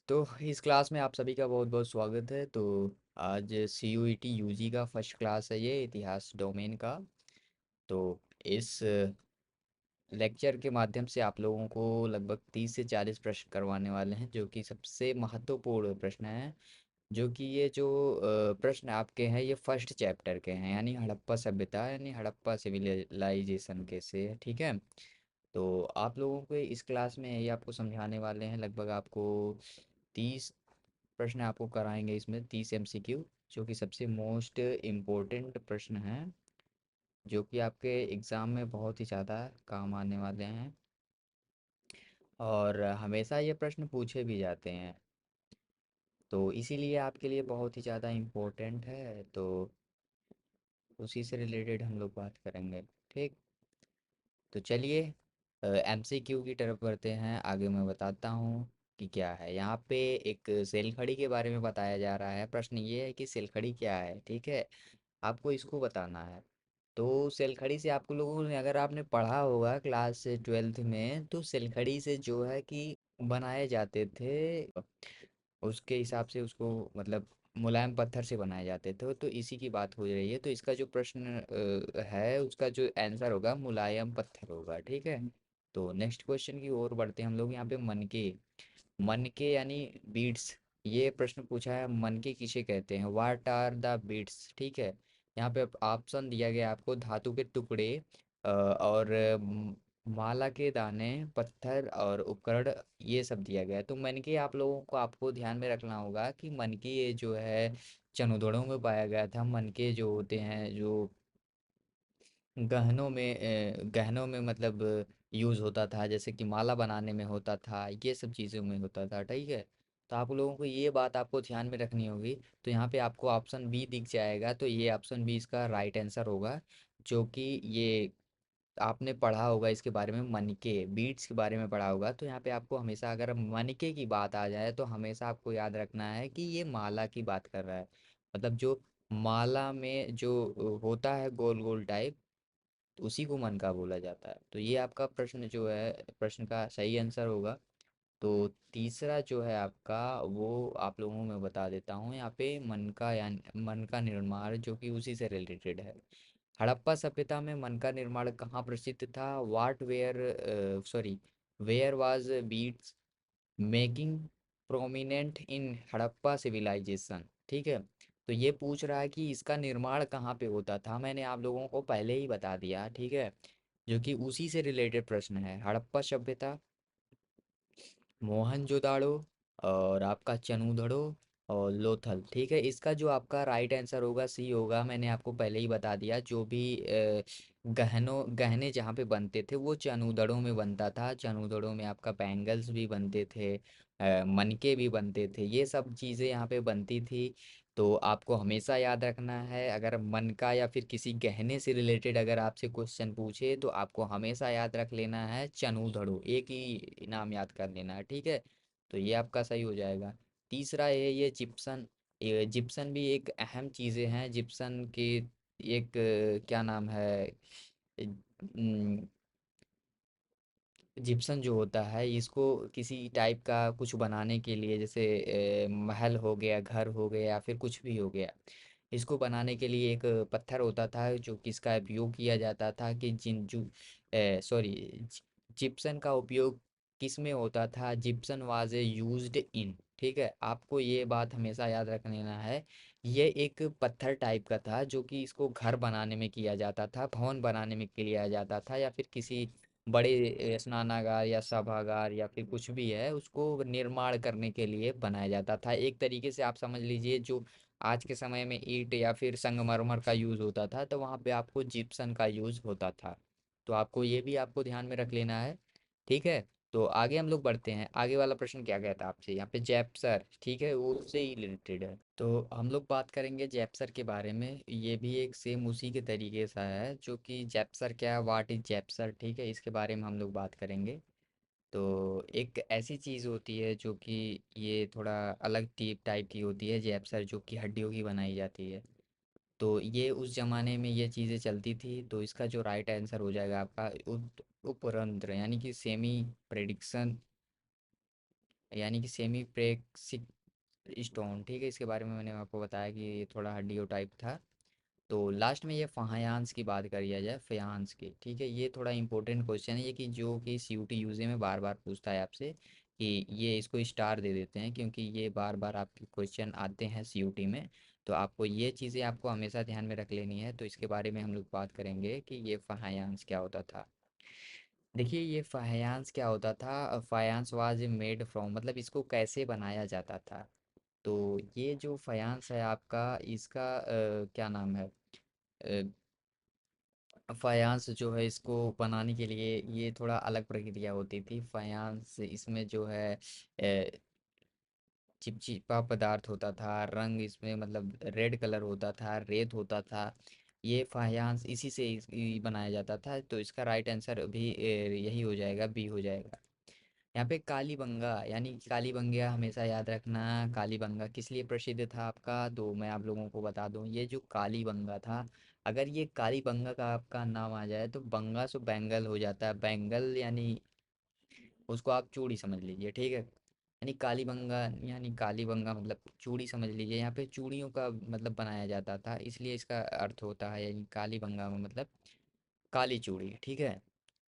तो इस क्लास में आप सभी का बहुत बहुत स्वागत है। तो आज सी यू ई टी यू जी का फर्स्ट क्लास है, ये इतिहास डोमेन का। तो इस लेक्चर के माध्यम से आप लोगों को लगभग 30 से 40 प्रश्न करवाने वाले हैं, जो कि सबसे महत्वपूर्ण प्रश्न हैं। जो कि ये जो प्रश्न आपके हैं, ये फर्स्ट चैप्टर के हैं, यानी हड़प्पा सभ्यता यानी हड़प्पा सिविलाइजेशन के से, ठीक है। तो आप लोगों को इस क्लास में ये आपको समझाने वाले हैं। लगभग आपको 30 प्रश्न आपको कराएंगे, इसमें 30 MCQ, जो कि सबसे मोस्ट इम्पोर्टेंट प्रश्न हैं, जो कि आपके एग्ज़ाम में बहुत ही ज़्यादा काम आने वाले हैं और हमेशा ये प्रश्न पूछे भी जाते हैं। तो इसीलिए आपके लिए बहुत ही ज़्यादा इम्पोर्टेंट है। तो उसी से रिलेटेड हम लोग बात करेंगे, ठीक। तो चलिए MCQ की तरफ बढ़ते हैं। आगे मैं बताता हूँ कि क्या है यहाँ पे। एक सेलखड़ी के बारे में बताया जा रहा है। प्रश्न ये है कि सेलखड़ी क्या है, ठीक है। आपको इसको बताना है। तो सेलखड़ी से आपको लोगों ने, अगर आपने पढ़ा होगा क्लास 12th में, तो सेलखड़ी से जो है कि बनाए जाते थे, उसके हिसाब से उसको, मतलब मुलायम पत्थर से बनाए जाते थे। तो इसी की बात हो रही है। तो इसका जो प्रश्न है, उसका जो आंसर होगा मुलायम पत्थर होगा, ठीक है। तो नेक्स्ट क्वेश्चन की ओर बढ़ते हैं हम लोग। यहाँ पे मनके, मनके यानी बीड्स, ये प्रश्न पूछा है। मनके किसे कहते हैं, व्हाट आर द बीड्स, ठीक है। यहाँ पे ऑप्शन दिया गया है आपको: धातु के टुकड़े, और माला के दाने, पत्थर और उपकरण, ये सब दिया गया है। तो मनके आप लोगों को, आपको ध्यान में रखना होगा कि मनके ये जो है चनोदड़ों में पाया गया था। मनके जो होते हैं, जो गहनों में मतलब यूज़ होता था, जैसे कि माला बनाने में होता था, ये सब चीज़ों में होता था, ठीक है। तो आप लोगों को ये बात आपको ध्यान में रखनी होगी। तो यहाँ पे आपको ऑप्शन बी दिख जाएगा, तो ये ऑप्शन बी इसका राइट आंसर होगा। जो कि ये आपने पढ़ा होगा इसके बारे में, मनके बीड्स के बारे में पढ़ा होगा। तो यहाँ पे आपको हमेशा, अगर मनके की बात आ जाए, तो हमेशा आपको याद रखना है कि ये माला की बात कर रहा है। मतलब जो माला में जो होता है गोल गोल टाइप, तो उसी को मन का बोला जाता है। तो ये आपका प्रश्न जो है, प्रश्न का सही आंसर होगा। तो तीसरा जो है आपका, वो आप लोगों में बता देता हूँ। यहाँ पे मन का, यानी मन का निर्माण, जो कि उसी से रिलेटेड है। हड़प्पा सभ्यता में मन का निर्माण कहाँ प्रसिद्ध था, what where, sorry, where was beads making prominent in Harappa civilisation, ठीक है। तो ये पूछ रहा है कि इसका निर्माण कहाँ पे होता था। मैंने आप लोगों को पहले ही बता दिया, ठीक है। जो कि उसी से रिलेटेड प्रश्न है, हड़प्पा सभ्यता, मोहनजोदाड़ो, और आपका चनूधड़ो और लोथल, ठीक है। इसका जो आपका राइट आंसर होगा, सी होगा। मैंने आपको पहले ही बता दिया, जो भी गहने जहाँ पे बनते थे, वो चनूदड़ों में बनता था। चनूदड़ों में आपका बैंगल्स भी बनते थे, मनके भी बनते थे, ये सब चीज़ें यहाँ पे बनती थी। तो आपको हमेशा याद रखना है, अगर मनका या फिर किसी गहने से रिलेटेड अगर आपसे क्वेश्चन पूछे, तो आपको हमेशा याद रख लेना है चनूदड़ो, एक ही नाम याद कर लेना है, ठीक है। तो ये आपका सही हो जाएगा। तीसरा है ये जिप्सन। ये जिप्सन भी एक अहम चीज़ें हैं। जिप्सन की एक क्या नाम है, जिप्सन जो होता है, इसको किसी टाइप का कुछ बनाने के लिए, जैसे महल हो गया, घर हो गया, या फिर कुछ भी हो गया, इसको बनाने के लिए एक पत्थर होता था, जो किसका उपयोग किया जाता था कि सॉरी, जिप्सन का उपयोग किस में होता था, जिप्सन वाज यूज्ड इन, ठीक है। आपको ये बात हमेशा याद रख लेना है। ये एक पत्थर टाइप का था, जो कि इसको घर बनाने में किया जाता था, भवन बनाने में किया जाता था, या फिर किसी बड़े स्नानागार या सभागार या फिर कुछ भी है, उसको निर्माण करने के लिए बनाया जाता था। एक तरीके से आप समझ लीजिए, जो आज के समय में ईंट या फिर संगमरमर का यूज़ होता था, तो वहाँ पे आपको जिप्सन का यूज़ होता था। तो आपको ये भी आपको ध्यान में रख लेना है, ठीक है। तो आगे हम लोग बढ़ते हैं। आगे वाला प्रश्न क्या कहता है आपसे, यहाँ पे जैप्सर, ठीक है, वो उससे ही रिलेटेड है। तो हम लोग बात करेंगे जैप्सर के बारे में। ये भी एक सेम उसी के तरीके सा है, जो कि जैप्सर क्या है, व्हाट इज जैप्सर, ठीक है, इसके बारे में हम लोग बात करेंगे। तो एक ऐसी चीज़ होती है, जो कि ये थोड़ा अलग टाइप की होती है, जैप्सर, जो कि हड्डियों की बनाई जाती है। तो ये उस ज़माने में ये चीज़ें चलती थी। तो इसका जो राइट आंसर हो जाएगा आपका उपरंध्र, यानी कि सेमी प्रेडिक्शन यानी कि सेमी प्रेक्सिक स्टोन, ठीक है। इसके बारे में मैंने आपको बताया कि ये थोड़ा हड्डियों टाइप था। तो लास्ट में ये फ़ायांस की बात करी जाए, फ़ायांस की, ठीक है। ये थोड़ा इंपॉर्टेंट क्वेश्चन है ये, कि जो कि सीयूटी यूजी में बार बार पूछता है आपसे, कि ये इसको स्टार दे देते हैं क्योंकि ये बार बार आपके क्वेश्चन आते हैं सीयूटी में। तो आपको ये चीज़ें आपको हमेशा ध्यान में रख लेनी है। तो इसके बारे में हम लोग बात करेंगे कि ये फ़ायांस क्या होता था। देखिए, ये फ़ायांस क्या होता था, फ़ायांस वाज मेड फ्रॉम, मतलब इसको कैसे बनाया जाता था। तो ये जो फ़ायांस है आपका, इसका क्या नाम है, फायांस जो है, इसको बनाने के लिए ये थोड़ा अलग प्रक्रिया होती थी। फायांस इसमें जो है चिपचिपा पदार्थ होता था, रंग इसमें मतलब रेड कलर होता था, रेत होता था। ये फायांस इसी से बनाया जाता था। तो इसका राइट आंसर भी यही हो जाएगा, बी हो जाएगा। यहाँ पे कालीबंगा, यानी कि कालीबंगा हमेशा याद रखना। कालीबंगा किस लिए प्रसिद्ध था आपका, तो मैं आप लोगों को बता दूं, ये जो कालीबंगा था, अगर ये कालीबंगा का आपका नाम आ जाए तो बंगा से बैंगल हो जाता है। बैंगल यानी उसको आप चूड़ी समझ लीजिए, ठीक है। यानी कालीबंगा, यानी कालीबंगा मतलब चूड़ी समझ लीजिए। यहाँ पे चूड़ियों का मतलब बनाया जाता था, इसलिए इसका अर्थ होता है, यानी कालीबंगा में मतलब काली चूड़ी, ठीक है।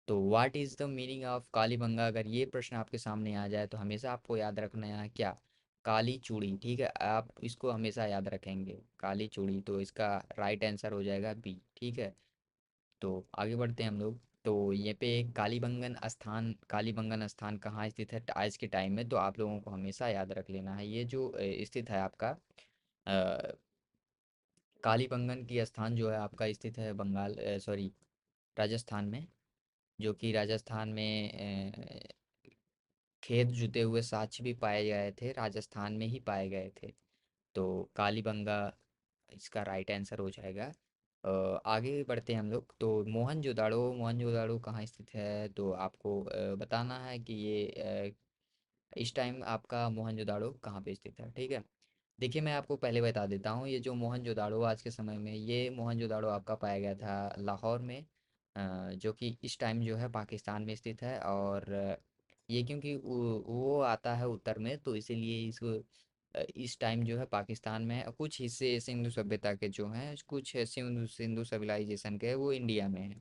तो what is the meaning of Kalibangan, अगर ये प्रश्न आपके सामने आ जाए तो हमेशा आपको याद रखना है क्या, काली चूड़ी, ठीक है। आप इसको हमेशा याद रखेंगे, काली चूड़ी। तो इसका राइट आंसर हो जाएगा बी, ठीक है। तो आगे बढ़ते हैं हम लोग। तो ये पे कालीबंगन स्थान कहाँ स्थित है आज के टाइम में, तो आप लोगों को हमेशा याद रख लेना है, ये जो स्थित है आपका कालीबंगन की स्थान जो है आपका स्थित है बंगाल, सॉरी, राजस्थान में। जो कि राजस्थान में खेत जुते हुए साक्ष्य भी पाए गए थे, राजस्थान में ही पाए गए थे। तो कालीबंगा इसका राइट आंसर हो जाएगा। आगे बढ़ते हैं हम लोग। तो मोहनजोदाड़ो कहाँ स्थित है, तो आपको बताना है कि ये इस टाइम आपका मोहनजोदाड़ो कहाँ पे स्थित है, ठीक है। देखिए, मैं आपको पहले बता देता हूँ, ये जो मोहनजोदाड़ो आज के समय में, ये मोहनजोदाड़ो आपका पाया गया था लाहौर में, जो कि इस टाइम जो है पाकिस्तान में स्थित है। और ये क्योंकि वो आता है उत्तर में, तो इसीलिए इसको इस टाइम जो है पाकिस्तान में है। कुछ हिस्से सिंधु सभ्यता के जो हैं, कुछ सिंधु सिंधु सिविलाइजेशन के, वो इंडिया में है।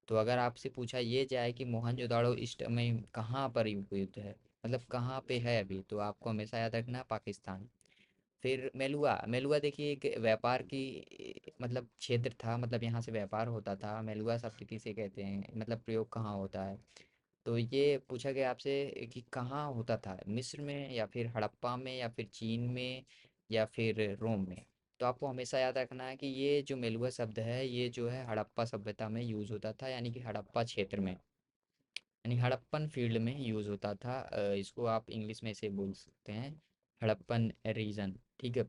तो अगर आपसे पूछा ये जाए कि मोहनजोदाड़ो इस समय कहाँ पर उपयुक्त है, मतलब कहाँ पे है अभी, तो आपको हमेशा याद रखना पाकिस्तान। फिर मेलुआ, मेलुआ देखिए एक व्यापार की मतलब क्षेत्र था, मतलब यहाँ से व्यापार होता था। मेलुआ शब्द किसे कहते हैं, मतलब प्रयोग कहाँ होता है। तो ये पूछा गया आपसे कि कहाँ होता था, मिस्र में या फिर हड़प्पा में या फिर चीन में या फिर रोम में। तो आपको हमेशा याद रखना है कि ये जो मेलुआ शब्द है, ये जो है हड़प्पा सभ्यता में यूज़ होता था, यानी कि हड़प्पा क्षेत्र में, यानी हड़प्पन फील्ड में यूज़ होता था। इसको आप इंग्लिश में ऐसे बोल सकते हैं, हड़प्पन रीजन, ठीक है।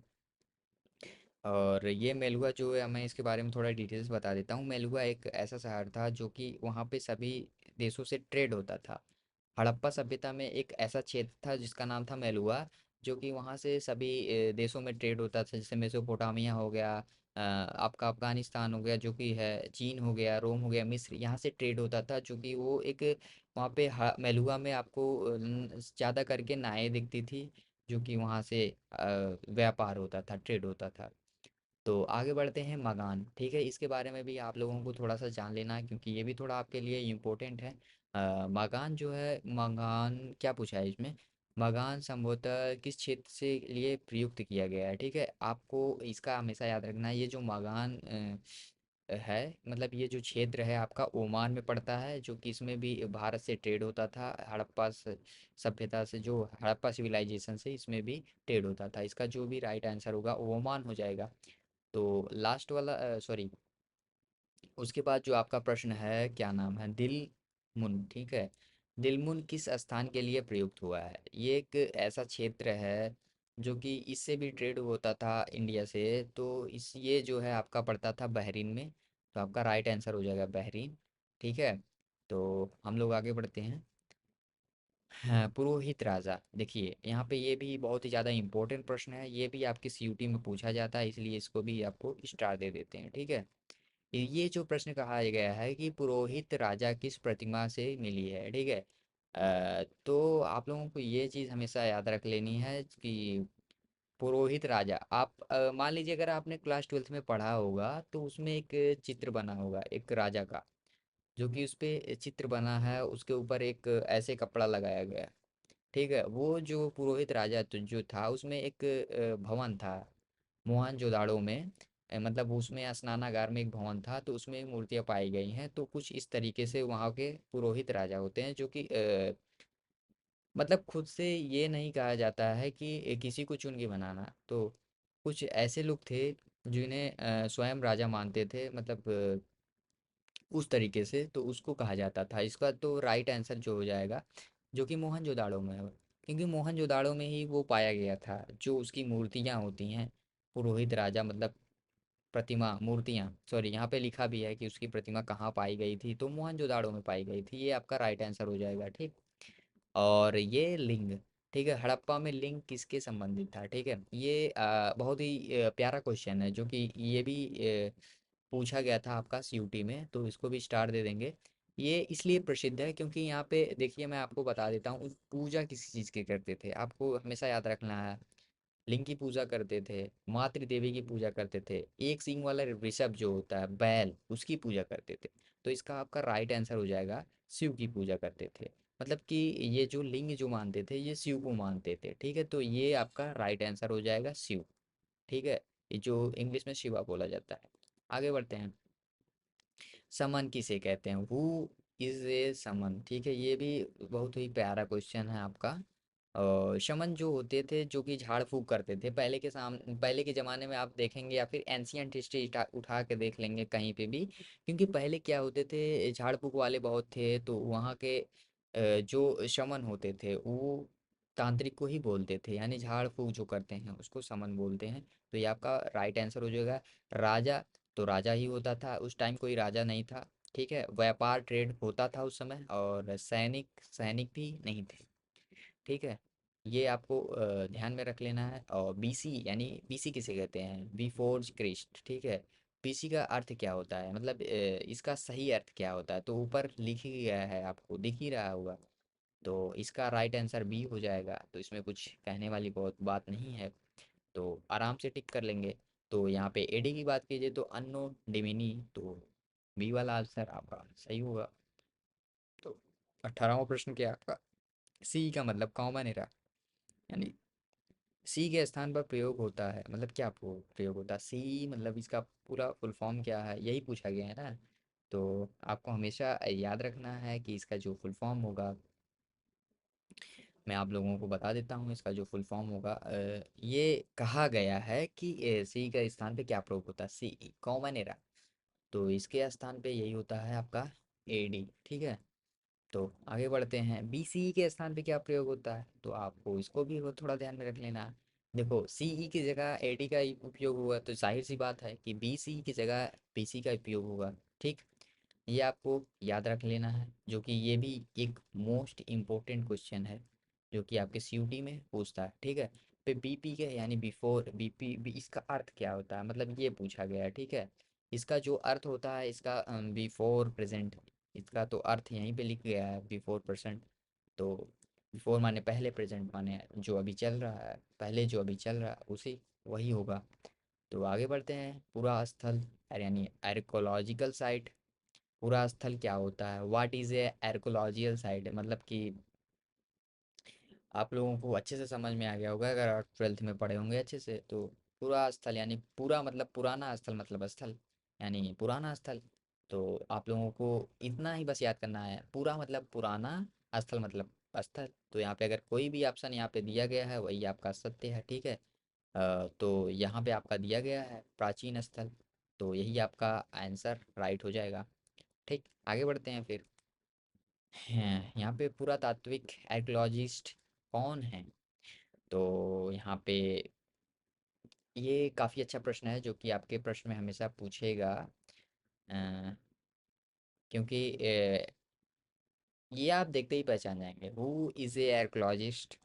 और ये मेलुआ जो है, मैं इसके बारे में थोड़ा डिटेल्स बता देता हूँ। मेलुआ एक ऐसा शहर था जो कि वहाँ पे सभी देशों से ट्रेड होता था। हड़प्पा सभ्यता में एक ऐसा क्षेत्र था जिसका नाम था मेलुआ, जो कि वहाँ से सभी देशों में ट्रेड होता था, जैसे मेसोपोटामिया हो गया, आपका अफगानिस्तान हो गया जो कि है, चीन हो गया, रोम हो गया, मिस्र, यहाँ से ट्रेड होता था। जो कि वो एक वहाँ पे मेलुआ में आपको ज़्यादा करके नायें दिखती थी, जो कि वहाँ से व्यापार होता था, ट्रेड होता था। तो आगे बढ़ते हैं मगान, ठीक है। इसके बारे में भी आप लोगों को थोड़ा सा जान लेना है, क्योंकि ये भी थोड़ा आपके लिए इम्पोर्टेंट है। मगान जो है, मगान क्या पूछा है इसमें, मगान संभवतः किस क्षेत्र से लिए प्रयुक्त किया गया है, ठीक है। आपको इसका हमेशा याद रखना है, ये जो मगान है, मतलब ये जो क्षेत्र है आपका ओमान में पड़ता है, जो कि इसमें भी भारत से ट्रेड होता था। सभ्यता से, जो हड़प्पा सिविलाइजेशन से, इसमें भी ट्रेड होता था। इसका जो भी राइट आंसर होगा ओमान हो जाएगा। तो लास्ट वाला, सॉरी, उसके बाद जो आपका प्रश्न है, क्या नाम है, दिलमुन, ठीक है। दिलमुन किस स्थान के लिए प्रयुक्त हुआ है, ये एक ऐसा क्षेत्र है जो कि इससे भी ट्रेड होता था इंडिया से। तो इस ये जो है आपका पड़ता था बहरीन में। तो आपका राइट आंसर हो जाएगा बहरीन, ठीक है। तो हम लोग आगे बढ़ते हैं। हाँ, पुरोहित राजा, देखिए यहाँ पे ये भी बहुत ही ज़्यादा इंपॉर्टेंट प्रश्न है, ये भी आपकी सीयूटी में पूछा जाता है, इसलिए इसको भी आपको स्टार दे देते हैं, ठीक है। ये जो प्रश्न कहा गया है कि पुरोहित राजा किस प्रतिमा से मिली है, ठीक है। तो आप लोगों को ये चीज़ हमेशा याद रख लेनी है कि पुरोहित राजा, आप मान लीजिए अगर आपने क्लास ट्वेल्थ में पढ़ा होगा तो उसमें एक चित्र बना होगा एक राजा का, जो कि उस पे चित्र बना है, उसके ऊपर एक ऐसे कपड़ा लगाया गया है। ठीक है, वो जो पुरोहित राजा तो जो था उसमें एक भवन था मोहनजोदाड़ो में। मतलब उसमें स्नानागार में एक भवन था, तो उसमें मूर्तियां पाई गई हैं। तो कुछ इस तरीके से वहाँ के पुरोहित राजा होते हैं जो कि मतलब खुद से ये नहीं कहा जाता है कि किसी को चुन के बनाना। तो कुछ ऐसे लोग थे जिन्हें स्वयं राजा मानते थे, मतलब उस तरीके से, तो उसको कहा जाता था। इसका तो राइट आंसर जो हो जाएगा, जो कि मोहनजोदाड़ो में है, क्योंकि मोहनजोदाड़ो में ही वो पाया गया था। जो उसकी मूर्तियाँ होती हैं, पुरोहित राजा मतलब प्रतिमा, मूर्तियाँ, सॉरी, यहाँ पे लिखा भी है कि उसकी प्रतिमा कहाँ पाई गई थी, तो मोहनजोदाड़ो में पाई गई थी। ये आपका राइट आंसर हो जाएगा। ठीक। और ये लिंग, ठीक है, हड़प्पा में लिंग किसके संबंधित था? ठीक है, ये बहुत ही प्यारा क्वेश्चन है, जो कि ये भी पूछा गया था आपका सीयूटी में, तो इसको भी स्टार दे देंगे। ये इसलिए प्रसिद्ध है क्योंकि यहाँ पे देखिए, मैं आपको बता देता हूँ पूजा किस चीज़ की करते थे, आपको हमेशा याद रखना है। लिंग की पूजा करते थे, मातृ देवी की पूजा करते थे, एक सींग वाला ऋषभ जो होता है बैल, उसकी पूजा करते थे। तो इसका आपका राइट आंसर हो जाएगा शिव की पूजा करते थे। मतलब कि ये जो लिंग जो मानते थे ये शिव को मानते थे। ठीक है, तो ये आपका राइट आंसर हो जाएगा शिव। ठीक है, ये जो इंग्लिश में शिवा बोला जाता है। आगे बढ़ते हैं। समन किसे कहते हैं? हु इज ए समन? ठीक है, ये भी बहुत ही प्यारा क्वेश्चन है आपका। और शमन जो होते थे, जो कि झाड़ फूक करते थे पहले के पहले के ज़माने में, आप देखेंगे या फिर एंशियंट हिस्ट्री उठा के देख लेंगे कहीं पे भी। क्योंकि पहले क्या होते थे, झाड़ फूक वाले बहुत थे, तो वहाँ के जो शमन होते थे वो तांत्रिक को ही बोलते थे, यानी झाड़ फूक जो करते हैं उसको समन बोलते हैं। तो ये आपका राइट आंसर हो जाएगा। राजा, तो राजा ही होता था उस टाइम, कोई राजा नहीं था। ठीक है, व्यापार ट्रेड होता था उस समय, और सैनिक सैनिक भी नहीं थे। ठीक है, ये आपको ध्यान में रख लेना है। और बीसी, यानी बीसी किसे कहते हैं? Before Christ. ठीक है, बीसी का अर्थ क्या होता है, मतलब इसका सही अर्थ क्या होता है? तो ऊपर लिख ही गया है, आपको दिख ही रहा होगा। तो इसका राइट आंसर बी हो जाएगा। तो इसमें कुछ कहने वाली बहुत बात नहीं है, तो आराम से टिक कर लेंगे। तो यहाँ पे एडी की बात कीजिए तो अन्नो डिमिनी, तो बी वाला आंसर आपका सही होगा। तो 18वां प्रश्न क्या है आपका? सी का मतलब कॉमन एरा, यानी सी के स्थान पर प्रयोग होता है, मतलब क्या प्रयोग होता है? सी मतलब इसका पूरा फुल फॉर्म क्या है, यही पूछा गया है ना। तो आपको हमेशा याद रखना है कि इसका जो फुल फॉर्म होगा, मैं आप लोगों को बता देता हूँ इसका जो फुल फॉर्म होगा। ये कहा गया है कि सी के स्थान पे क्या प्रयोग होता है? सी, कॉमन एरा। तो इसके स्थान पे यही होता है आपका एडी। ठीक है, तो आगे बढ़ते हैं। बी सी के स्थान पे क्या प्रयोग होता है? तो आपको इसको भी थोड़ा ध्यान में रख लेना है। देखो, सीई की जगह एडी का उपयोग हुआ, तो जाहिर सी बात है कि बी सी की जगह बी सी का उपयोग होगा। ठीक, ये आपको याद रख लेना है, जो कि ये भी एक मोस्ट इम्पोर्टेंट क्वेश्चन है, जो कि आपके सीयूटी में पूछता है। ठीक है, पे बीपी के यानी बिफोर बीपी भी, इसका अर्थ क्या होता है, मतलब ये पूछा गया है। ठीक है, इसका जो अर्थ होता है इसका बिफोर प्रेजेंट, इसका तो अर्थ यहीं पे लिख गया है, बिफोर प्रेजेंट। तो बिफोर माने पहले, प्रेजेंट माने जो अभी चल रहा है, पहले जो अभी चल रहा है उसी, वही होगा। तो आगे बढ़ते हैं। पूरा स्थल, यानी आर्कोलॉजिकल साइट, पूरा स्थल क्या होता है? What is a archaeological site? मतलब कि आप लोगों को अच्छे से समझ में आ गया होगा अगर आप ट्वेल्थ में पढ़े होंगे अच्छे से। तो पूरा स्थल यानी पूरा मतलब पुराना स्थल, मतलब स्थल यानी पुराना स्थल। तो आप लोगों को इतना ही बस याद करना है, पूरा मतलब पुराना, स्थल मतलब स्थल। तो यहाँ पे अगर कोई भी ऑप्शन यहाँ पे दिया गया है वही आपका सत्य है। ठीक है, तो यहाँ पे आपका दिया गया है प्राचीन स्थल, तो यही आपका आंसर राइट हो जाएगा। ठीक, आगे बढ़ते हैं फिर। हैं यहाँ पे पुरातात्विक आर्कियोलॉजिस्ट कौन है? तो यहाँ पे ये काफ़ी अच्छा प्रश्न है, जो कि आपके प्रश्न में हमेशा पूछेगा। अ, क्योंकि ये आप देखते ही पहचान जाएंगे। Who is a archaeologist?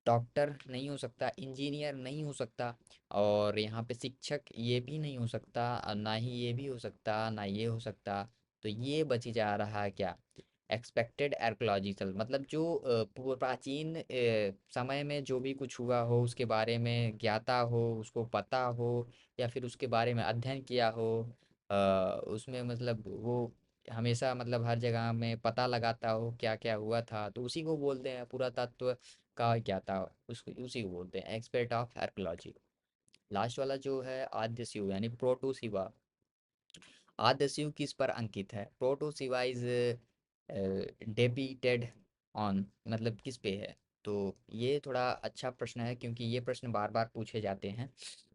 Doctor नहीं हो सकता, इंजीनियर नहीं हो सकता, और यहाँ पे शिक्षक ये भी नहीं हो सकता, और ना ही ये भी हो सकता, ना ये हो सकता। तो ये बची जा रहा है क्या? एक्सपेक्टेड आर्कोलॉजिकल मतलब जो प्राचीन समय में जो भी कुछ हुआ हो उसके बारे में ज्ञाता हो, उसको पता हो, या फिर उसके बारे में अध्ययन किया हो। अ, उसमें मतलब वो हमेशा मतलब हर जगह में पता लगाता हो क्या क्या हुआ था, तो उसी को बोलते हैं पुरातत्व का ज्ञाता। उसी को बोलते हैं एक्सपर्ट ऑफ आर्कोलॉजी। लास्ट वाला जो है आद्य शिव यानी प्रोटो शिवा। आद्य शिव किस पर अंकित है? Proto Shiva is debited on मतलब किस पे है? तो ये थोड़ा अच्छा प्रश्न है क्योंकि ये प्रश्न बार बार पूछे जाते हैं,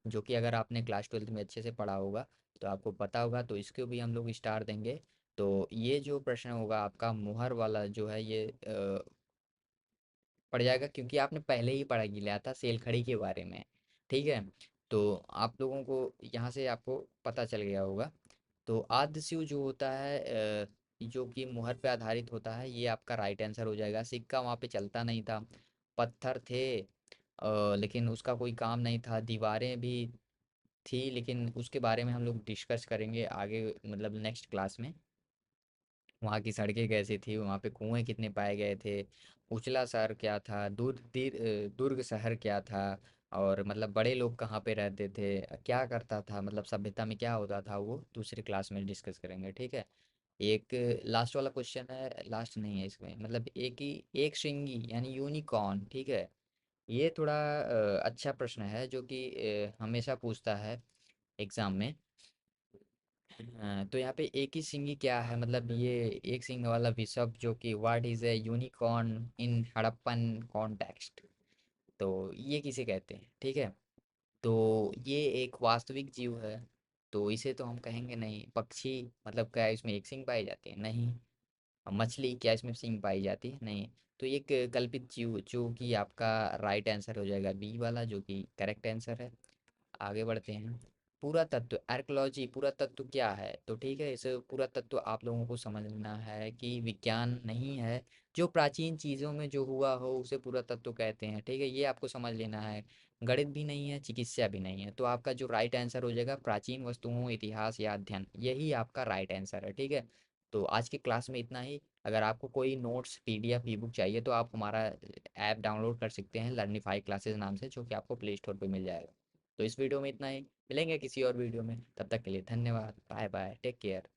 जो कि अगर आपने क्लास 12th में अच्छे से पढ़ा होगा तो आपको पता होगा, तो इसको भी हम लोग स्टार देंगे। तो ये जो प्रश्न होगा आपका मुहर वाला जो है ये पड़ जाएगा, क्योंकि आपने पहले ही पढ़ा लिया था सेलखड़ी के बारे में। ठीक है, तो आप लोगों को यहाँ से आपको पता चल गया होगा। तो आद्य शिव जो होता है जो कि मुहर पे आधारित होता है, ये आपका राइट आंसर हो जाएगा। सिक्का वहाँ पे चलता नहीं था, पत्थर थे लेकिन उसका कोई काम नहीं था। दीवारें भी थी लेकिन उसके बारे में हम लोग डिस्कस करेंगे आगे मतलब नेक्स्ट क्लास में। वहाँ की सड़कें कैसी थी, वहाँ पे कुएं कितने पाए गए थे, उछला शहर क्या था, दुर्ग शहर क्या था, और मतलब बड़े लोग कहाँ पे रहते थे, क्या करता था, मतलब सभ्यता में क्या होता था, वो दूसरी क्लास में डिस्कस करेंगे। ठीक है। एक लास्ट वाला क्वेश्चन है, लास्ट नहीं है इसमें, मतलब एक श्रृंगी यानी यूनिकॉर्न। ठीक है, ये थोड़ा अच्छा प्रश्न है जो कि हमेशा पूछता है एग्जाम में। हाँ, तो यहाँ पे एक ही सिंगी क्या है, मतलब ये एक सिंग वाला बिशप जो कि what is a unicorn in Harappan context, तो ये किसे कहते हैं? ठीक है, तो ये एक वास्तविक जीव है, तो इसे तो हम कहेंगे नहीं। पक्षी मतलब क्या इसमें एक सिंग पाई जाती है? नहीं। मछली क्या इसमें सिंग पाई जाती है? नहीं। तो एक कल्पित जीव जो कि आपका राइट आंसर हो जाएगा बी वाला, जो कि करेक्ट आंसर है। आगे बढ़ते हैं। पूरा तत्व आर्कोलॉजी पूरा तत्व क्या है? तो ठीक है, इस पूरा तत्व आप लोगों को समझना है कि विज्ञान नहीं है, जो प्राचीन चीज़ों में जो हुआ हो उसे पूरा तत्व कहते हैं। ठीक है, ये आपको समझ लेना है। गणित भी नहीं है, चिकित्सा भी नहीं है, तो आपका जो राइट आंसर हो जाएगा प्राचीन वस्तुओं, इतिहास या अध्ययन, यही आपका राइट आंसर है। ठीक है, तो आज की क्लास में इतना ही। अगर आपको कोई नोट्स पीडीएफ ई बुक चाहिए तो आप हमारा ऐप डाउनलोड कर सकते हैं लर्निफाई क्लासेस नाम से, जो कि आपको प्ले स्टोर पर मिल जाएगा। तो इस वीडियो में इतना ही, मिलेंगे किसी और वीडियो में, तब तक के लिए धन्यवाद, बाय बाय, टेक केयर।